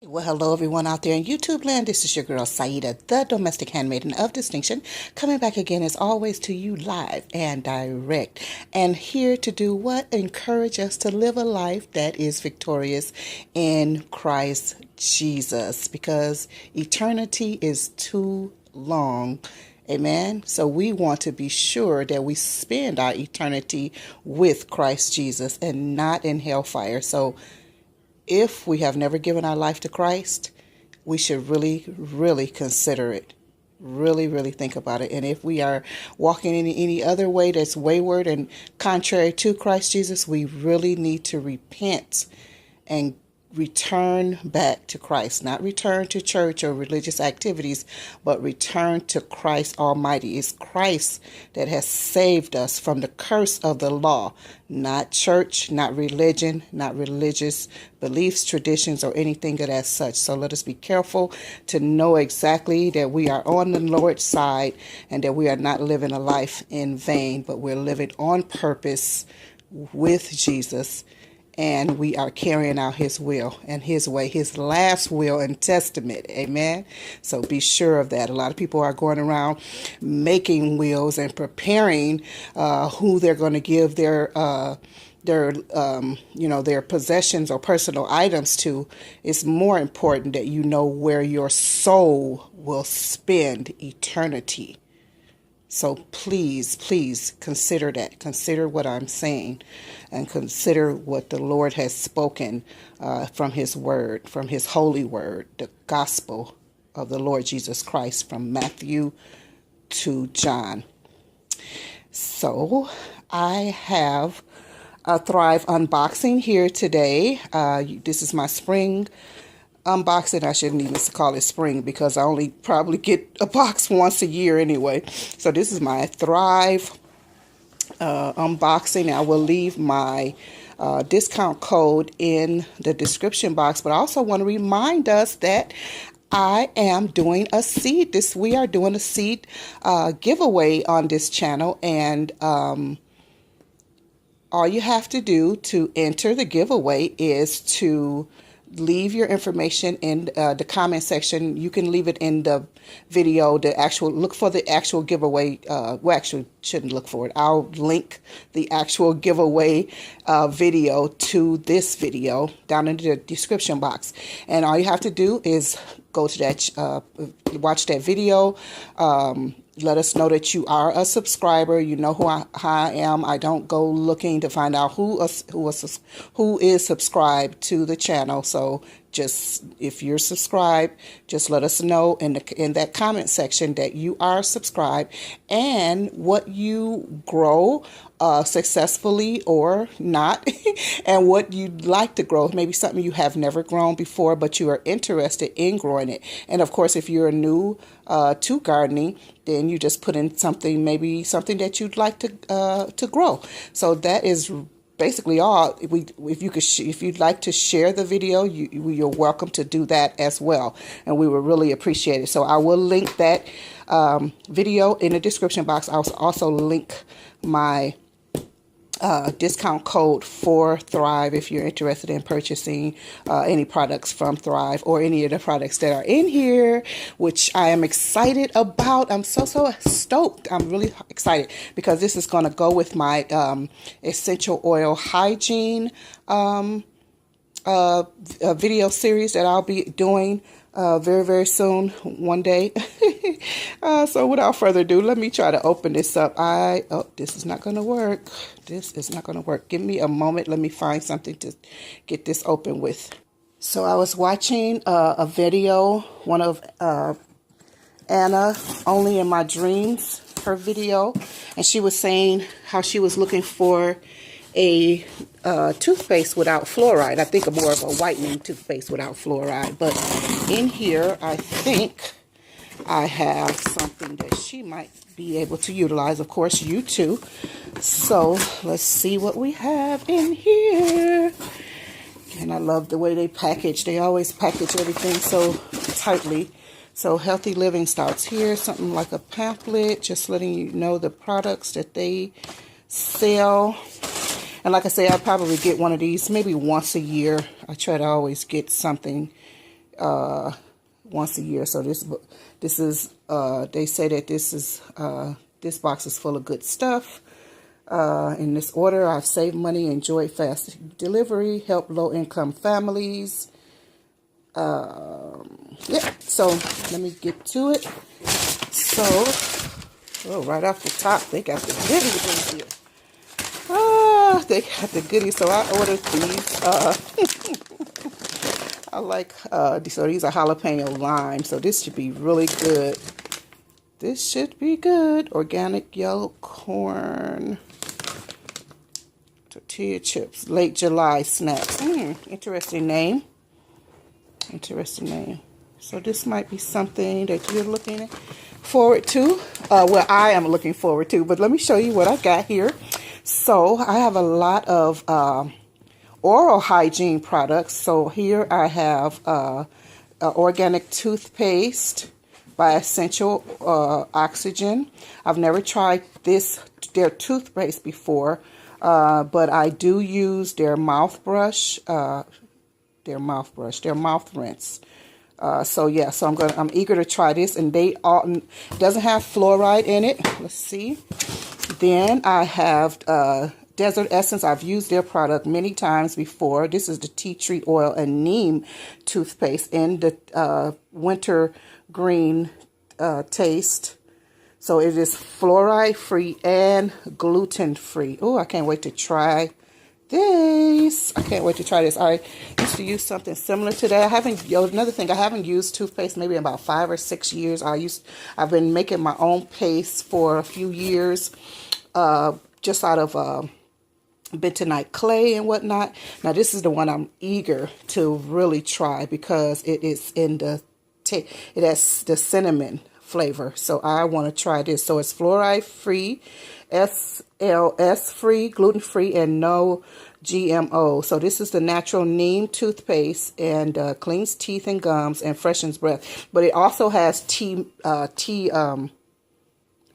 Well, hello everyone out there in YouTube land. This is your girl Saida, the domestic handmaiden of distinction, coming back again as always to you live and direct. And here to do what? Encourage us to live a life that is victorious in Christ Jesus, because eternity is too long. Amen. So we want to be sure that we spend our eternity with Christ Jesus and not in hellfire. So if we have never given our life to Christ, we should really consider it. Really think about it. And if we are walking in any other way that's wayward and contrary to Christ Jesus, we really need to repent and return back to Christ. Not return to church or religious activities, but return to Christ Almighty. It's Christ that has saved us from the curse of the law. Not church, not religion, not religious beliefs, traditions, or anything of that such. So let us be careful to know exactly that we are on the Lord's side and that we are not living a life in vain, but we're living on purpose with Jesus. And we are carrying out his will and his way, his last will and testament. Amen. So be sure of that. A lot of people are going around making wills and preparing who they're going to give their possessions or personal items to. It's more important that you know where your soul will spend eternity. So please consider that. Consider what I'm saying, and consider what the Lord has spoken from his word, from his holy word, the gospel of the Lord Jesus Christ, from Matthew to John. So I have a Thrive unboxing here today. This is my spring unboxing. I shouldn't even call it spring because I only probably get a box once a year anyway. So this is my Thrive unboxing. I will leave my discount code in the description box, but I also want to remind us that I am doing a seed. We are doing a seed giveaway on this channel, and all you have to do to enter the giveaway is to leave your information in the comment section. You can leave it in the video, look for the actual giveaway. Well, actually, shouldn't look for it. I'll link the actual giveaway video to this video down in the description box. And all you have to do is go to that, watch that video. Let us know that you are a subscriber. You know who I am. I don't go looking to find out who is subscribed to the channel. So just, if you're subscribed, just let us know in that comment section that you are subscribed and what you grow successfully or not, and what you'd like to grow. Maybe something you have never grown before, but you are interested in growing it. And of course, if you're new to gardening, then you just put in something, maybe something that you'd like to grow. So that is basically all. If you'd like to share the video, you're welcome to do that as well, and we would really appreciate it. So I will link that video in the description box. I'll also link my discount code for Thrive if you're interested in purchasing any products from Thrive or any of the products that are in here, which I am excited about. I'm so stoked. I'm really excited because this is going to go with my essential oil hygiene video series that I'll be doing very soon, one day. So without further ado, let me try to open this up. This is not going to work. This is not going to work. Give me a moment. Let me find something to get this open with. So I was watching a video, one of Anna, Only in My Dreams, her video, and she was saying how she was looking for a toothpaste without fluoride. I think more of a whitening toothpaste without fluoride. But in here, I think I have something that she might be able to utilize. Of course, you too. So let's see what we have in here. And I love the way they package. They always package everything so tightly. So Healthy Living starts here. Something like a pamphlet, just letting you know the products that they sell. And like I say, I'll probably get one of these maybe once a year. I try to always get something once a year. So this is they say that this box is full of good stuff. In this order, I've saved money, enjoyed fast delivery, helped low-income families. Yeah, so let me get to it. So, right off the top, they got the goodies in here. They got the goodies. So I ordered these. I like, so these are jalapeno lime. So this should be really good. This should be good. Organic yellow corn. Tortilla chips. Late July snacks. Interesting name. Interesting name. So this might be something that you're looking forward to. Well, I am looking forward to. But let me show you what I got here. So I have a lot of oral hygiene products. So here I have organic toothpaste by Essential Oxygen. I've never tried their toothpaste before, but I do use their mouth rinse. So yeah, so I'm eager to try this, and it doesn't have fluoride in it. Let's see. Then I have Desert Essence. I've used their product many times before. This is the tea tree oil and neem toothpaste in the winter green taste. So it is fluoride free and gluten free. Oh, I can't wait to try this. I can't wait to try this. I used to use something similar to that. Another thing, I haven't used toothpaste maybe in about 5 or 6 years. I've been making my own paste for a few years, just out of bentonite clay and whatnot. Now this is the one I'm eager to really try because it is it has the cinnamon flavor. So I want to try this. So it's fluoride free, SLS free, gluten free, and no GMO. So this is the natural neem toothpaste, and cleans teeth and gums and freshens breath. But it also has tea what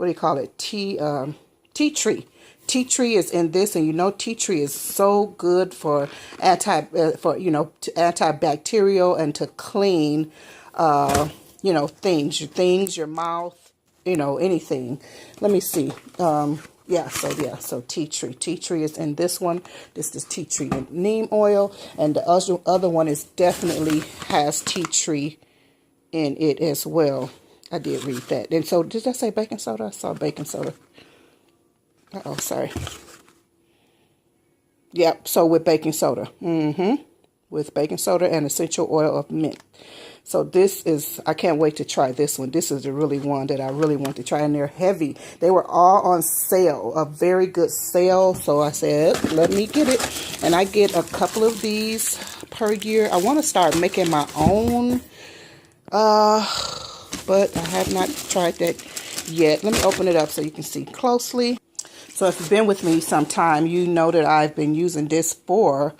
do you call it? Tea tree. Tea tree is in this, and you know tea tree is so good for antibacterial and to clean things, your mouth, anything. Let me see. So tea tree. Tea tree is in this one. This is tea tree and neem oil, and the other one is definitely has tea tree in it as well. I did read that. And so did I say baking soda? I saw baking soda. Uh-oh, sorry. Yep, so with baking soda. With baking soda and essential oil of mint. So this is, I can't wait to try this one. This is the really one that I really want to try, and they're heavy. They were all on sale, a very good sale. So I said, let me get it. And I get a couple of these per year. I want to start making my own, but I have not tried that yet. Let me open it up so you can see closely. So if you've been with me some time, you know that I've been using this for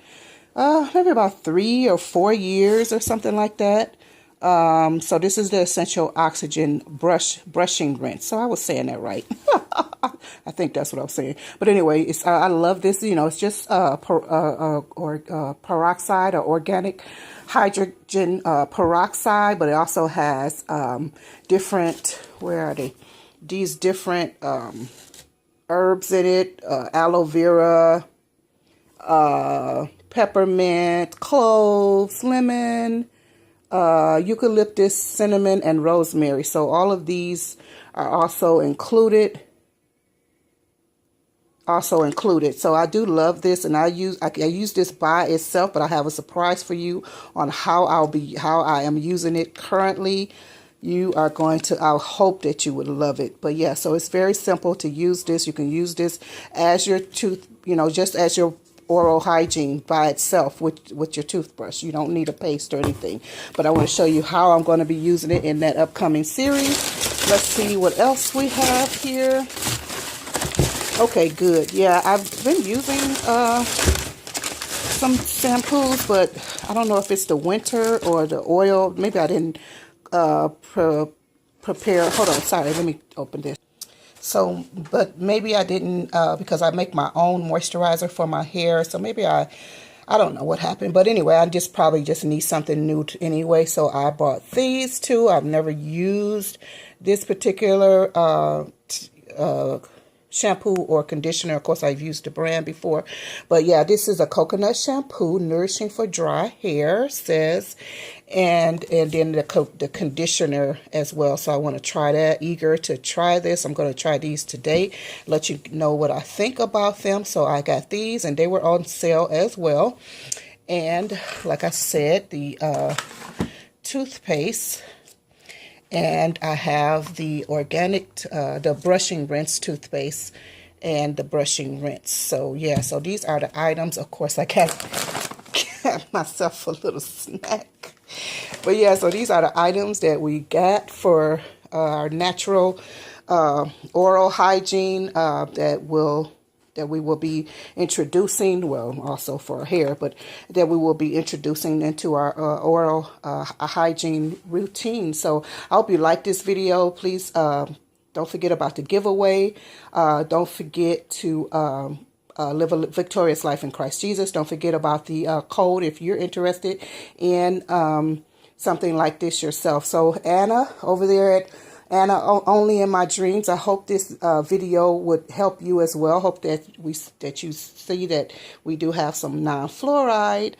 maybe about 3 or 4 years or something like that. So this is the Essential Oxygen brushing rinse. So I was saying that right. I think that's what I was saying. But anyway, I love this. It's just peroxide or organic hydrogen peroxide, but it also has different, where are they? These different herbs in it, aloe vera, peppermint, cloves, lemon, eucalyptus, cinnamon, and rosemary. So all of these are also included. So I do love this, and I use this by itself, but I have a surprise for you on how I am using it currently. You are going to, I hope that you would love it. But yeah, so it's very simple to use this. You can use this as your just as your oral hygiene by itself with your toothbrush. You don't need a paste or anything. But I want to show you how I'm going to be using it in that upcoming series. Let's see what else we have here. Okay, good. Yeah, I've been using some shampoos, but I don't know if it's the winter or the oil. Maybe I didn't prepare. Hold on, sorry, let me open this. So, but maybe I didn't because I make my own moisturizer for my hair. So maybe I I don't know what happened, but anyway, I just probably just need something new anyway. So I bought these two. I've never used this particular shampoo or conditioner. Of course, I've used the brand before, but yeah, this is a coconut shampoo, nourishing for dry hair, says, and then the conditioner as well. So I want to try that. Eager to try this. I'm going to try these today. Let you know what I think about them. So I got these, and they were on sale as well. And like I said, the toothpaste. And I have the organic, the brushing rinse toothpaste and the brushing rinse. So, yeah, so these are the items. Of course, I got myself a little snack. But, yeah, so these are the items that we got for our natural oral hygiene that we will be introducing, well, also for our hair, but that we will be introducing into our oral hygiene routine. So I hope you like this video. Please don't forget about the giveaway. Don't forget to live a victorious life in Christ Jesus. Don't forget about the code if you're interested in something like this yourself. So Anna over there at Anna Only in My Dreams, I hope this video would help you as well. Hope that you see that we do have some non-fluoride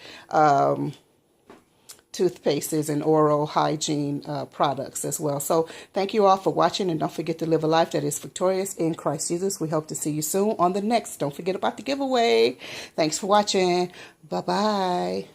toothpastes and oral hygiene products as well. So thank you all for watching, and don't forget to live a life that is victorious in Christ Jesus. We hope to see you soon on the next. Don't forget about the giveaway. Thanks for watching. Bye-bye.